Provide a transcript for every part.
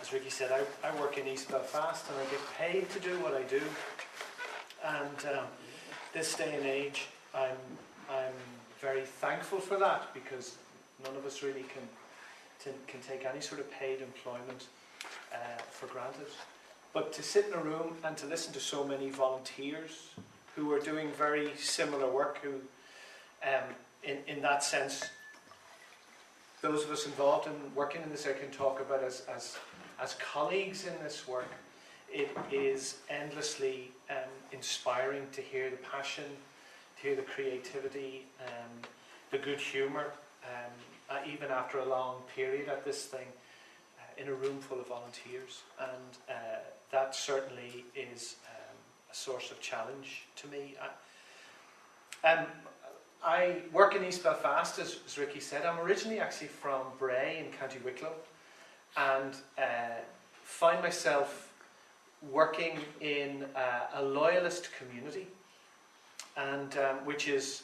as Ricky said, I work in East Belfast and I get paid to do what I do. And this day and age, I'm very thankful for that, because none of us really can take any sort of paid employment for granted. But to sit in a room and to listen to so many volunteers who are doing very similar work, who, in that sense, those of us involved in working in this area can talk about as colleagues in this work. It is endlessly inspiring to hear the passion, to hear the creativity, the good humour, even after a long period at this thing, in a room full of volunteers. And that certainly is a source of challenge to me. I work in East Belfast, as Ricky said. I'm originally actually from Bray in County Wicklow, and find myself working in a loyalist community, and which has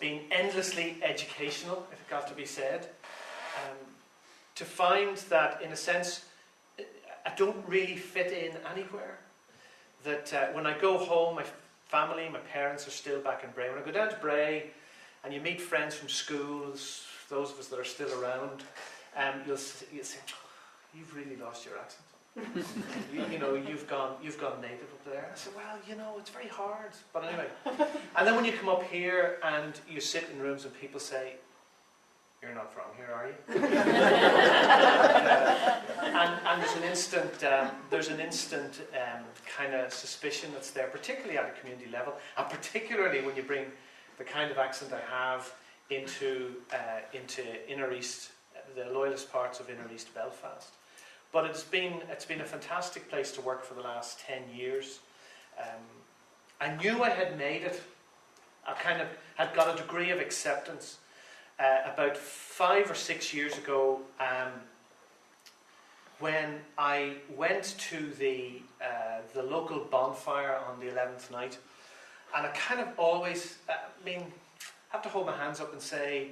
been endlessly educational, if it got to be said. To find that, in a sense, I don't really fit in anywhere. That when I go home, my family, my parents are still back in Bray. When I go down to Bray, and you meet friends from schools, those of us that are still around, you'll say, "You've really lost your accent. You've gone native up there." I said, "Well, it's very hard." But anyway, and then when you come up here and you sit in rooms and people say, "You're not from here, are you?" and there's an instant kind of suspicion that's there, particularly at a community level, and particularly when you bring the kind of accent I have into Inner East, the loyalist parts of Inner East Belfast. But it's been a fantastic place to work for the last 10 years. I knew I had made it. I kind of had got a degree of acceptance about 5 or 6 years ago, when I went to the local bonfire on the 11th night. And I kind of always have to hold my hands up and say,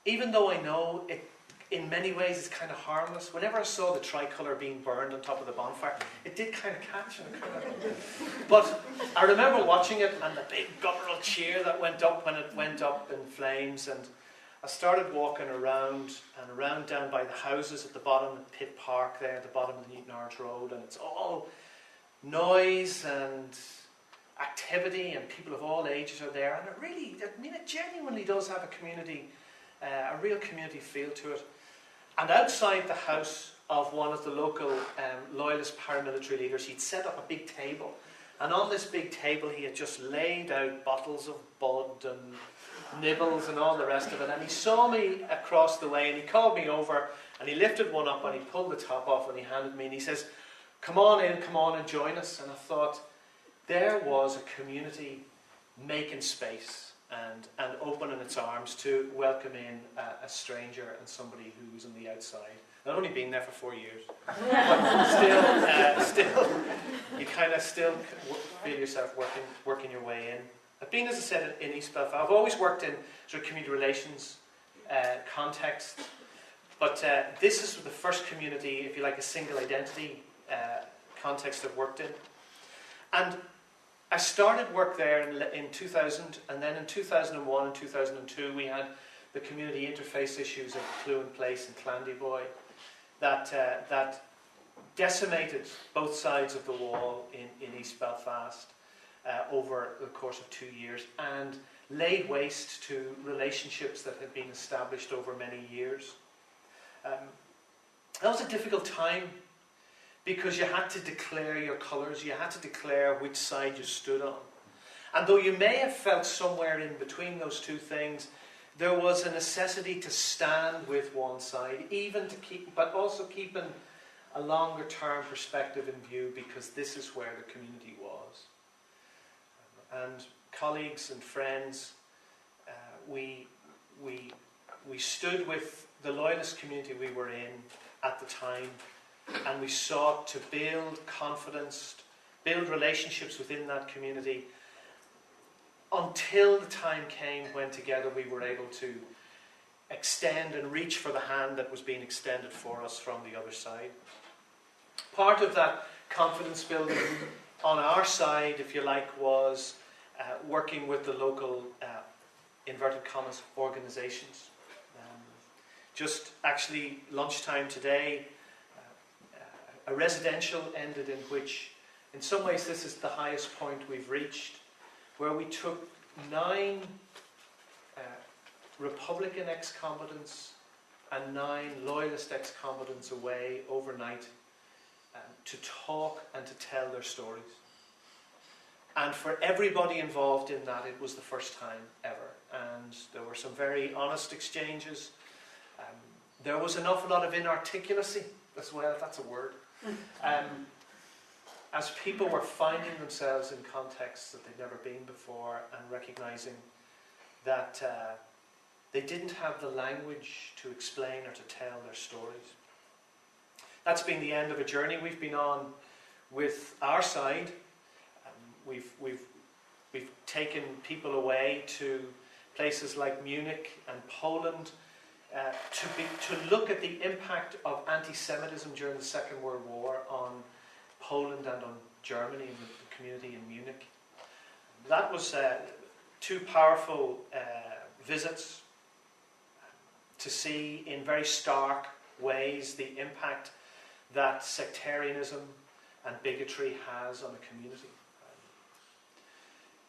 even though I know it in many ways is kind of harmless, whenever I saw the tricolour being burned on top of the bonfire, it did kind of catch. But I remember watching it and the big guttural cheer that went up when it went up in flames. And I started walking around down by the houses at the bottom of Pitt Park there, at the bottom of the Newton Arch Road, and it's all noise and activity, and people of all ages are there, and it genuinely does have a community, a real community feel to it. And outside the house of one of the local loyalist paramilitary leaders, he'd set up a big table, and on this big table he had just laid out bottles of bud and nibbles and all the rest of it. And he saw me across the way, and he called me over, and he lifted one up and he pulled the top off and he handed me, and he says, come on and join us." And I thought, there was a community making space and opening its arms to welcome in a stranger and somebody who was on the outside. I'd only been there for 4 years, but still, you kind of still feel yourself working your way in. I've been, as I said, in East Belfast. I've always worked in sort of community relations context, but this is the first community, if you like, a single identity context I've worked in. And I started work there in 2000, and then in 2001 and 2002 we had the community interface issues at Cluin Place in Clandyboy that decimated both sides of the wall in East Belfast over the course of 2 years, and laid waste to relationships that had been established over many years. That was a difficult time, because you had to declare your colours, you had to declare which side you stood on. And though you may have felt somewhere in between those two things, there was a necessity to stand with one side, but also keeping a longer term perspective in view, because this is where the community was. And colleagues and friends, we stood with the loyalist community we were in at the time, and we sought to build confidence, build relationships within that community, until the time came when together we were able to extend and reach for the hand that was being extended for us from the other side. Part of that confidence building on our side, if you like, was working with the local, inverted commas, organisations. Just actually lunchtime today, a residential ended in which, in some ways this is the highest point we've reached, where we took 9 Republican ex-combatants and 9 Loyalist ex-combatants away overnight to talk and to tell their stories. And for everybody involved in that, it was the first time ever. And there were some very honest exchanges. There was an awful lot of inarticulacy as well, if that's a word. As people were finding themselves in contexts that they'd never been before and recognising that they didn't have the language to explain or to tell their stories. That's been the end of a journey we've been on with our side. We've taken people away to places like Munich and Poland to look at the impact of anti-Semitism during the Second World War on Poland and on Germany and the community in Munich. That was 2 powerful visits to see in very stark ways the impact that sectarianism and bigotry has on a community.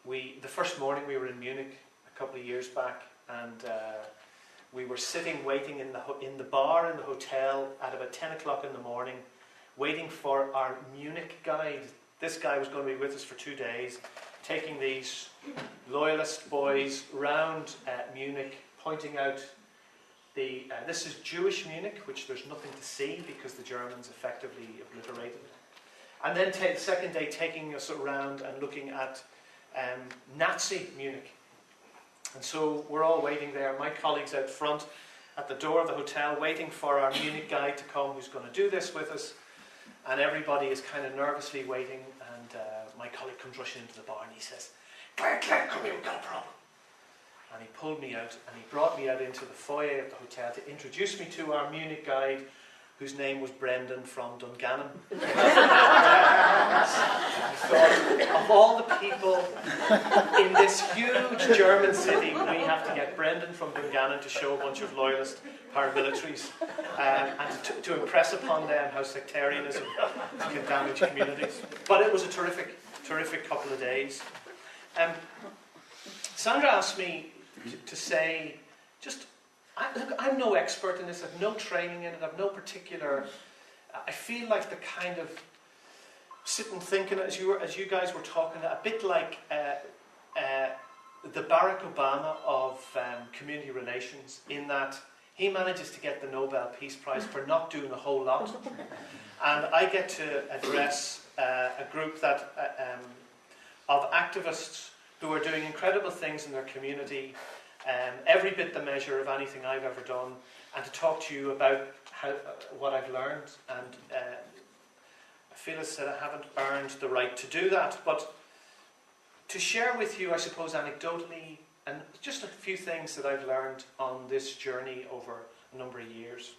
The first morning we were in Munich a couple of years back, and we were sitting waiting in the bar in the hotel at about 10 o'clock in the morning, waiting for our Munich guide. This guy was going to be with us for 2 days, taking these loyalist boys round Munich, pointing out this is Jewish Munich, which there's nothing to see because the Germans effectively obliterated it. And then the second day taking us around and looking at Nazi Munich. And so we're all waiting there. My colleagues out front at the door of the hotel waiting for our Munich guide to come who's going to do this with us. And everybody is kind of nervously waiting, and my colleague comes rushing into the bar and he says, Claire, come here, we've got a problem. And he pulled me out and he brought me out into the foyer of the hotel to introduce me to our Munich guide, whose name was Brendan from Dungannon. I thought, of all the people in this huge German city, we have to get Brendan from Dungannon to show a bunch of loyalist paramilitaries and to impress upon them how sectarianism can damage communities. But it was a terrific couple of days. Sandra asked me to say, look, I'm no expert in this, I've no training in it, I've no particular... I feel like the kind of sitting thinking, as you guys were talking, a bit like the Barack Obama of community relations, in that he manages to get the Nobel Peace Prize for not doing a whole lot. And I get to address a group of activists who are doing incredible things in their community, every bit the measure of anything I've ever done, and to talk to you about what I've learned. And I feel as that I haven't earned the right to do that, but to share with you, I suppose, anecdotally, and just a few things that I've learned on this journey over a number of years.